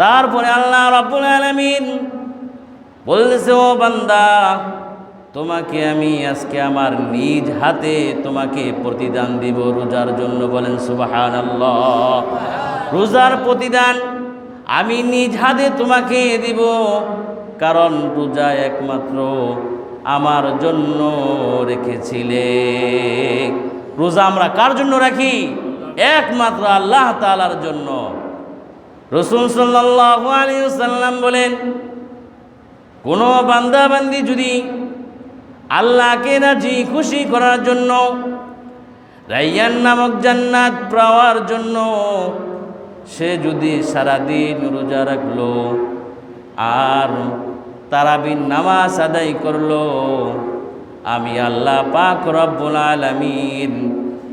তারপরে আল্লাহ রাব্বুল আলামিন বলতেছে, ও বান্দা, তোমাকে আমি আজকে আমার নিজ হাতে তোমাকে প্রতিদান দিব রোজার জন্য। বলেন সুবহানাল্লাহ। রোজার প্রতিদান আমি নিজ হাতে তোমাকে দিব, কারণ রোজা একমাত্র আমার জন্য রেখেছিলে। রোজা আমরা কার জন্য রাখি? একমাত্র আল্লাহ তাআলার জন্য। রাসূল সাল্লাল্লাহু আলাইহি ওয়াসাল্লাম বলেন, কোনো বান্দা বান্দি যদি আল্লাহকে রাজি খুশি করার জন্য রাইয়ান নামক জান্নাত পাওয়ার জন্য সে যদি সারাদিন রোজা রাখলো আর তারাবির নামাজ আদায় করলো, আমি আল্লাহ পাক রব্বুল আলামিন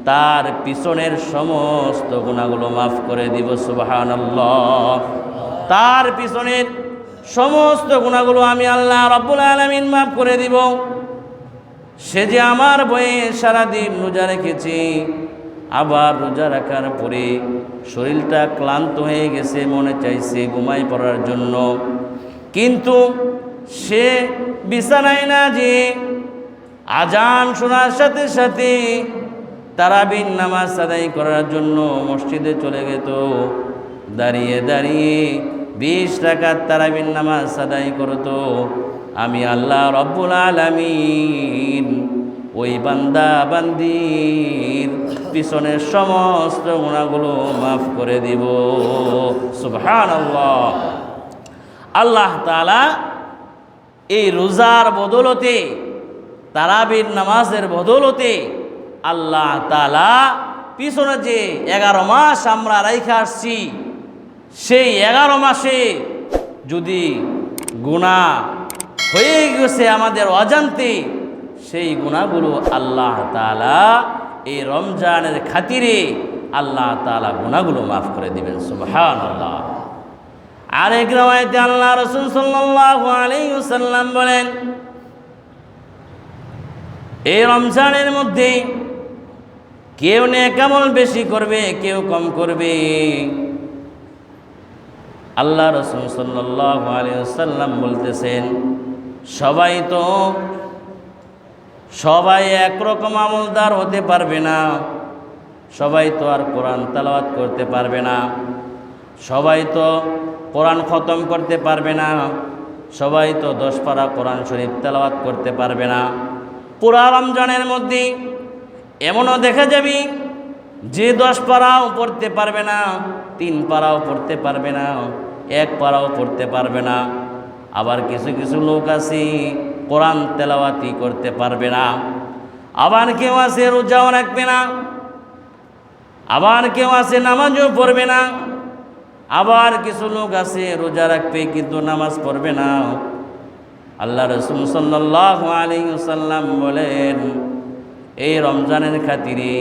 তার পিছনের সমস্ত গুনাহগুলো মাফ করে দিব। সুবহানাল্লাহ। তার পিছনের সমস্ত গুনাহগুলো আমি আল্লাহ রব্বুল আলামিন মাফ করে দিব। সে যে আমার বয়ে সারাদিন রোজা রেখেছে, আবার রোজা রাখার পরে শরীরটা ক্লান্ত হয়ে গেছে, মনে চাইছে ঘুমাই পড়ার জন্য, কিন্তু সে বিছানায় না যে আজান শোনার সাথে সাথে তারাবির নামাজ আদায় করার জন্য মসজিদে চলে যেত, দাঁড়িয়ে দাঁড়িয়ে 20 রাকাত তারাবির নামাজ আদায় করতো, আমি আল্লাহ রব্বুল আলামিন ওই বান্দা বান্দির পিছনের সমস্ত গুনাহগুলো মাফ করে দিব। সুবহানাল্লাহ। আল্লাহ তাআলা এই রোজার বদৌলতে, তারাবির নামাজের বদৌলতে আল্লাহ তাআলা পিছনে যে 11 মাস আমরা রাইখা আসছি, সেই 11 মাসে যদি গুনাহ হয়ে গেছে আমাদের অজান্তে, সেই গুনাহগুলো আল্লাহ তাআলা এই রমজানের খাতিরে আল্লাহ তাআলা গুনাহগুলো মাফ করে দিবেন। সুবহানাল্লাহ। আরেক riwayate আল্লাহ রাসূল সাল্লাল্লাহু আলাইহি ওয়াসাল্লাম বলেন, এই রমজানের মধ্যে কেউ নেক আমল বেশি করবে, কেউ কম করবে। আল্লাহ রাসূল সাল্লাল্লাহু আলাইহি ওয়াসাল্লাম বলতেছেন, সবাই একরকম আমলদার হতে পারবে না, সবাই তো আর কোরআন তেলাওয়াত করতে পারবে না, সবাই তো কোরআন খতম করতে পারবে না, সবাই তো 10 পারা কোরআন শরীফ তেলাওয়াত করতে পারবে না। পুরা রমজানের মধ্যে এমনও দেখা যাবে যে 10 পারাও পড়তে পারবে না, 3 পারাও পড়তে পারবে না, 1 পারাও পড়তে পারবে না। আবার কিছু কিছু লোক আছে কোরআন তেলাওয়াতই করতে পারবে না। আবার কেউ আছে রোজাও রাখবে না, আবার কেউ আছে নামাজও পড়বে না, আবার কিছু লোক আছে রোজা রাখবে কিন্তু নামাজ পড়বে না। আল্লাহ রাসূল সাল্লাল্লাহু আলাইহি ওয়াসাল্লাম বলেন, এই রমজানের খাতিরে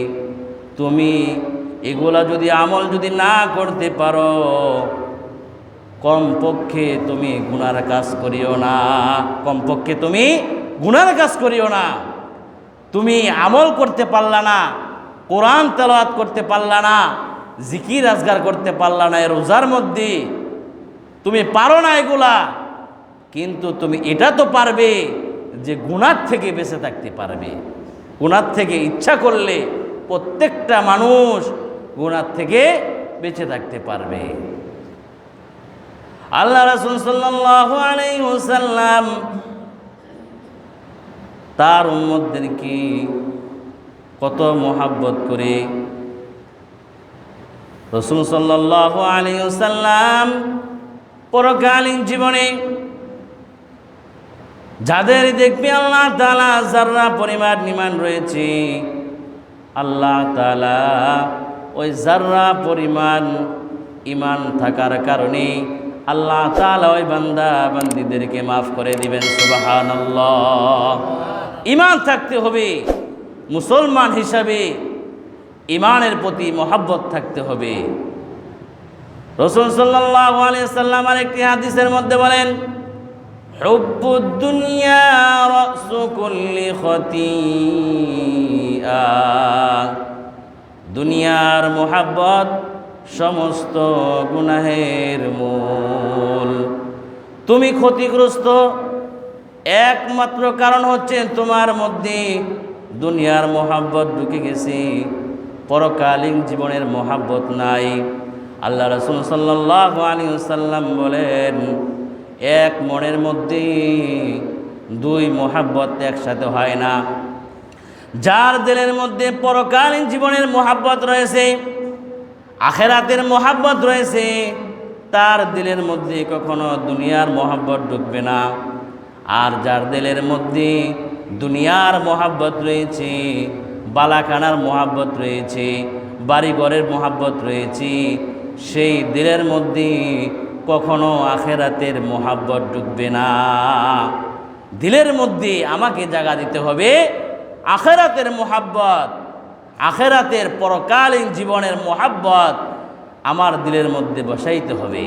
তুমি এগুলা যদি আমল যদি না করতে পারো, কমপক্ষে তুমি গুনার কাজ করিও না, কমপক্ষে তুমি গুনার কাজ করিও না। তুমি আমল করতে পারলা না, কোরআন তেলাওয়াত করতে পারলা না, জিকির আজগার করতে পারলা না, রোজার মধ্যে তুমি পারো না এগুলা, কিন্তু তুমি এটা তো পারবে যে গুনার থেকে বেঁচে থাকতে পারবে। গুনার থেকে ইচ্ছা করলে প্রত্যেকটা মানুষ গুনার থেকে বেঁচে থাকতে পারবে। আল্লাহ রাসূল সাল্লাল্লাহু আলাইহি ওয়াসাল্লাম তার উম্মতদেরকে কত মহব্বত করে। রাসূল সাল্লাল্লাহু আলাইহি ওয়াসাল্লাম পরকালীন জীবনে যাদের দেখবে আল্লাহ তাআলা যাররা পরিমাণ ঈমান রয়েছে, আল্লাহ তাআলা ওই যাররা পরিমাণ ঈমান থাকার কারণে আল্লাহ তাআলা ওই বান্দা বান্দীদেরকে মাফ করে দিবেন। সুবহানাল্লাহ। ঈমান থাকতে হবে, মুসলমান হিসাবে ঈমানের প্রতি মহব্বত থাকতে হবে। রাসূল সাল্লাল্লাহু আলাইহি ওয়াসাল্লাম আরেকটি হাদিসের মধ্যে বলেন, হুব্বুদ দুনিয়া রাসু কুল্লি খতিআ। দুনিয়ার মোহাব্বত সমস্ত গুনাহের মূল। তুমি ক্ষতিগ্রস্ত একমাত্র কারণ হচ্ছে তোমার মধ্যে দুনিয়ার মোহাব্বত ঢুকে গেছে, পরকালীন জীবনের মোহাব্বত নাই। আল্লাহ রাসূল সাল্লাল্লাহু আলাইহি ওয়াসাল্লাম বলেন, এক মনের মধ্যে দুই মোহাব্বত একসাথে হয় না। যার দিলের মধ্যে পরকালীন জীবনের মোহাব্বত রয়েছে, আখেরাতের মোহাব্বত রয়েছে, তার দিলের মধ্যে কখনো দুনিয়ার মোহাব্বত ঢুকবে না। আর যার দিলের মধ্যে দুনিয়ার মোহাব্বত রয়েছে, বালাখানার মোহাব্বত রয়েছে, বাড়িঘরের মোহাব্বত রয়েছে, সেই দিলের মধ্যে কখনো আখেরাতের মোহাব্বত ঢুকবে না। দিলের মধ্যে আমাকে জায়গা দিতে হবে আখেরাতের মোহাব্বত, আখেরাতের পরকালীন জীবনের মোহাব্বত আমার দিলের মধ্যে বসাইতে হবে।